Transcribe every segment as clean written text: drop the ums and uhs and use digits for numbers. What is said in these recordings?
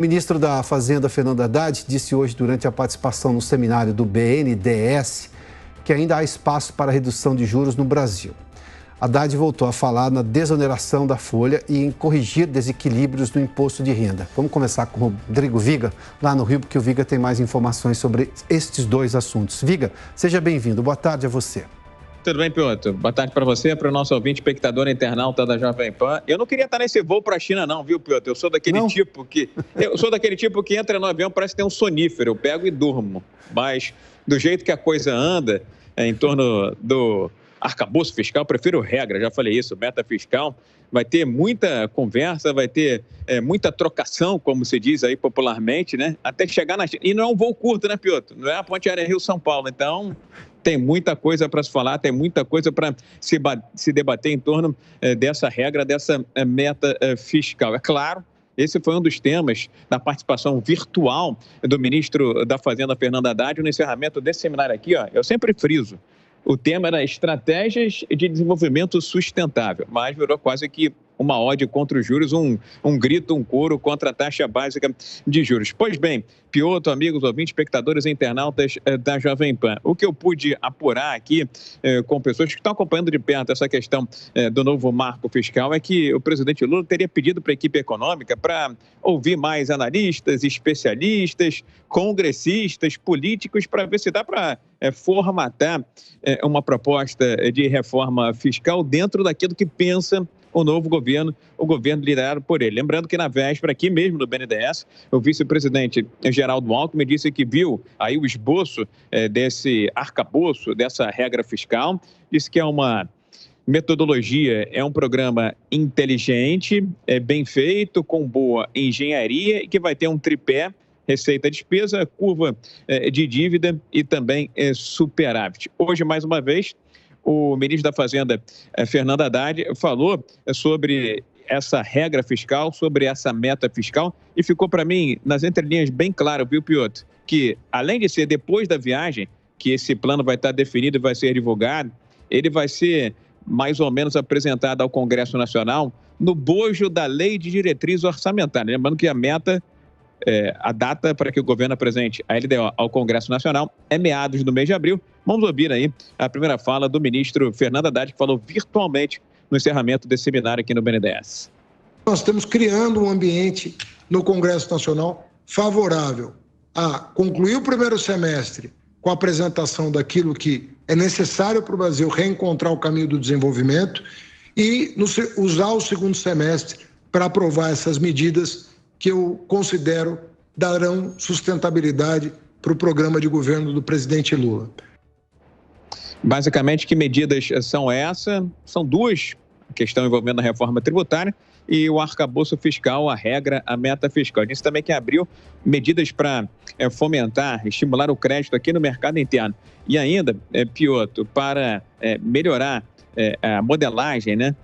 O ministro da Fazenda, Fernando Haddad, disse hoje, durante a participação no seminário do BNDES, que ainda há espaço para redução de juros no Brasil. Haddad voltou a falar na desoneração da folha e em corrigir desequilíbrios no imposto de renda. Vamos começar com o Rodrigo Viga, lá no Rio, porque o Viga tem mais informações sobre estes dois assuntos. Viga, seja bem-vindo. Boa tarde a você. Tudo bem, Piotr? Boa tarde para você, para o nosso ouvinte, espectador internauta da Jovem Pan. Eu não queria estar nesse voo para a China não, viu, Piotr? Eu sou daquele tipo que entra no avião, parece que tem um sonífero, eu pego e durmo. Mas do jeito que a coisa anda, em torno do arcabouço fiscal, prefiro regra, já falei isso, meta fiscal, vai ter muita conversa, vai ter muita trocação, como se diz aí popularmente, né? Até chegar na China. E não é um voo curto, né, Piotr? Não é a ponte aérea Rio-São Paulo, então tem muita coisa para se falar, tem muita coisa para se debater em torno dessa regra, dessa meta fiscal. É claro, esse foi um dos temas da participação virtual do ministro da Fazenda, Fernando Haddad, no encerramento desse seminário aqui, ó. Eu sempre friso. O tema era estratégias de desenvolvimento sustentável, mas virou quase que uma ode contra os juros, um grito, um coro contra a taxa básica de juros. Pois bem, Piotr, amigos, ouvintes, espectadores e internautas da Jovem Pan, o que eu pude apurar aqui com pessoas que estão acompanhando de perto essa questão do novo marco fiscal é que o presidente Lula teria pedido para a equipe econômica para ouvir mais analistas, especialistas, congressistas, políticos, para ver se dá para formatar uma proposta de reforma fiscal dentro daquilo que pensa o novo governo, o governo liderado por ele. Lembrando que na véspera, aqui mesmo no BNDES, o vice-presidente Geraldo Alckmin disse que viu aí o esboço desse arcabouço, dessa regra fiscal, disse que é uma metodologia, é um programa inteligente, bem feito, com boa engenharia e que vai ter um tripé: receita, despesa, curva de dívida e também superávit. Hoje, mais uma vez, o ministro da Fazenda, Fernando Haddad, falou sobre essa regra fiscal, sobre essa meta fiscal, e ficou para mim, nas entrelinhas, bem claro, viu, Piotr, que além de ser depois da viagem, que esse plano vai estar definido e vai ser divulgado, ele vai ser mais ou menos apresentado ao Congresso Nacional no bojo da Lei de Diretriz Orçamentária. Lembrando que a meta, a data para que o governo apresente a LDO ao Congresso Nacional é meados do mês de abril. Vamos ouvir aí a primeira fala do ministro Fernando Haddad, que falou virtualmente no encerramento desse seminário aqui no BNDES. Nós estamos criando um ambiente no Congresso Nacional favorável a concluir o primeiro semestre com a apresentação daquilo que é necessário para o Brasil reencontrar o caminho do desenvolvimento e usar o segundo semestre para aprovar essas medidas que eu considero darão sustentabilidade para o programa de governo do presidente Lula. Basicamente, que medidas são essas? São duas: a questão envolvendo a reforma tributária e o arcabouço fiscal, a regra, a meta fiscal. A gente também que abriu medidas para fomentar, estimular o crédito aqui no mercado interno. E ainda, Piotr, para melhorar a modelagem, né?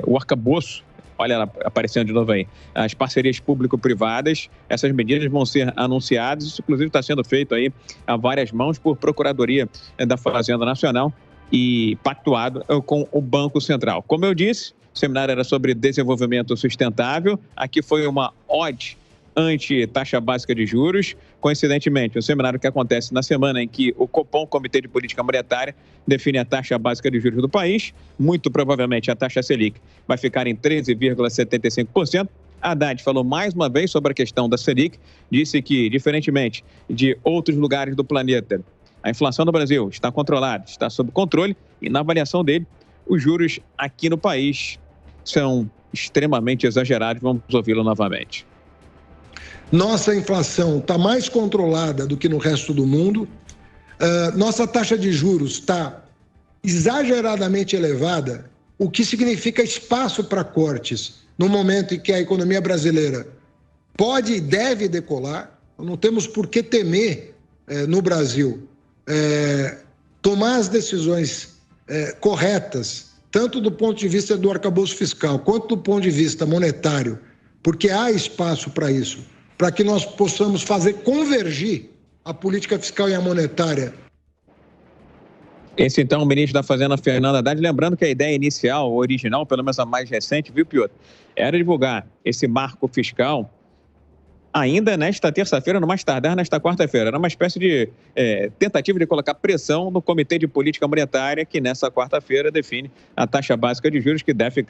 O arcabouço. Olha ela aparecendo de novo aí. As parcerias público-privadas, essas medidas vão ser anunciadas. Isso, inclusive, está sendo feito aí a várias mãos por Procuradoria da Fazenda Nacional e pactuado com o Banco Central. Como eu disse, o seminário era sobre desenvolvimento sustentável. Aqui foi uma ode anti-taxa básica de juros. Coincidentemente, um seminário que acontece na semana em que o Copom, Comitê de Política Monetária, define a taxa básica de juros do país. Muito provavelmente a taxa Selic vai ficar em 13,75%. Haddad falou mais uma vez sobre a questão da Selic, disse que, diferentemente de outros lugares do planeta, a inflação no Brasil está controlada, está sob controle e, na avaliação dele, os juros aqui no país são extremamente exagerados. Vamos ouvi-lo novamente. Nossa inflação está mais controlada do que no resto do mundo. Nossa taxa de juros está exageradamente elevada, o que significa espaço para cortes no momento em que a economia brasileira pode e deve decolar. Não temos por que temer no Brasil tomar as decisões corretas, tanto do ponto de vista do arcabouço fiscal quanto do ponto de vista monetário, porque há espaço para isso, para que nós possamos fazer convergir a política fiscal e a monetária. Esse, então, o ministro da Fazenda, Fernando Haddad, lembrando que a ideia inicial, original, pelo menos a mais recente, viu, Piotr, era divulgar esse marco fiscal ainda nesta terça-feira, no mais tardar nesta quarta-feira. Era uma espécie de tentativa de colocar pressão no Comitê de Política Monetária, que nessa quarta-feira define a taxa básica de juros, que deve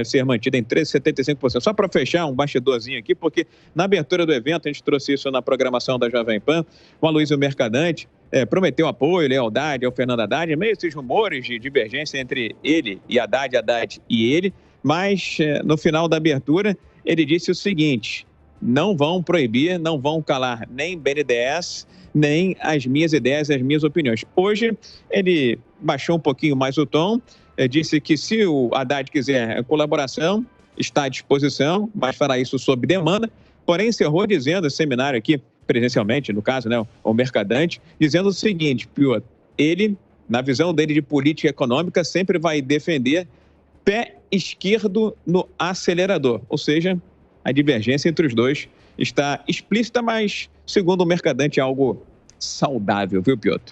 ser mantida em 13,75%. Só para fechar um bastidorzinho aqui, porque na abertura do evento, a gente trouxe isso na programação da Jovem Pan, o Aloysio Mercadante prometeu apoio, lealdade ao Fernando Haddad, meio esses rumores de divergência entre ele e Haddad e ele, mas no final da abertura ele disse o seguinte: não vão proibir, não vão calar nem BNDES, nem as minhas ideias, as minhas opiniões. Hoje, ele baixou um pouquinho mais o tom, disse que se o Haddad quiser colaboração, está à disposição, mas fará isso sob demanda, porém encerrou dizendo, esse seminário aqui, presencialmente, no caso, né, o Mercadante, dizendo o seguinte: Piotr, ele, na visão dele de política econômica, sempre vai defender pé esquerdo no acelerador, ou seja, a divergência entre os dois está explícita, mas, segundo o Mercadante, é algo saudável, viu, Piotr?